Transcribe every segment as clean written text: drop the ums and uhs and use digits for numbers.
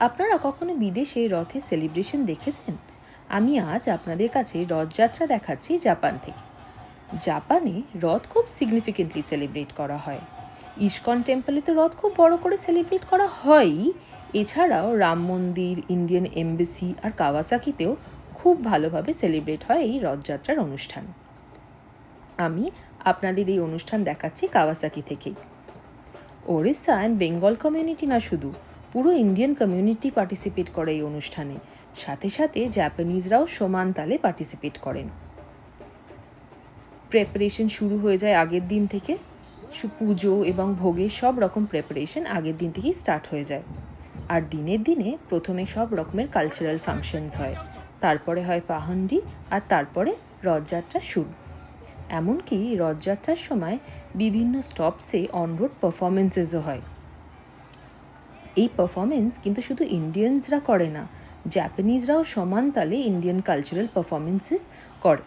আপনারা কখনো বিদেশে রথের সেলিব্রেশন দেখেছেন? আমি আজ আপনাদের কাছে রথযাত্রা দেখাচ্ছি জাপান থেকে। জাপানে রথ খুব সিগনিফিকেন্টলি সেলিব্রেট করা হয়। ইস্কন টেম্পলে তো রথ খুব বড় করে সেলিব্রেট করা হয়ই, এছাড়াও রাম মন্দির, ইন্ডিয়ান এমবেসি আর কাওয়াসাকিতেও খুব ভালোভাবে সেলিব্রেট হয় এই রথযাত্রার অনুষ্ঠান। আমি আপনাদের এই অনুষ্ঠান দেখাচ্ছি কাওয়াসাকি থেকেই। ওড়িশা অ্যান্ড বেঙ্গল কমিউনিটি না শুধু, পুরো ইন্ডিয়ান কমিউনিটি পার্টিসিপেট করে এই অনুষ্ঠানে। সাথে সাথে জাপানিজরাও সমান তালে পার্টিসিপেট করেন। প্রেপারেশন শুরু হয়ে যায় আগের দিন থেকে। পুজো এবং ভোগের সব রকম প্রেপারেশন আগের দিন থেকেই স্টার্ট হয়ে যায়। আর দিনের দিনে প্রথমে সব রকমের কালচারাল ফাংশনস হয়, তারপরে হয় পাহান্ডি, আর তারপরে রথযাত্রা শুরু। এমনকি রথযাত্রার সময় বিভিন্ন স্টপসে অনরোড পারফরমেন্সেসও হয়। এই পারফরমেন্স কিন্তু শুধু ইন্ডিয়ানসরা করে না, জাপানিজরাও সমান তালে ইন্ডিয়ান কালচারাল পারফরমেন্সেস করে।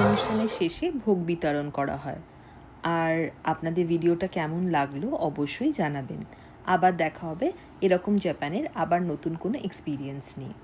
অনুষ্ঠানের শেষে ভোগ বিতরণ করা হয়। আর আপনাদের ভিডিওটা কেমন লাগলো অবশ্যই জানাবেন। আবার দেখা হবে এরকম জাপানের আবার নতুন কোনো এক্সপিরিয়েন্স নিয়ে।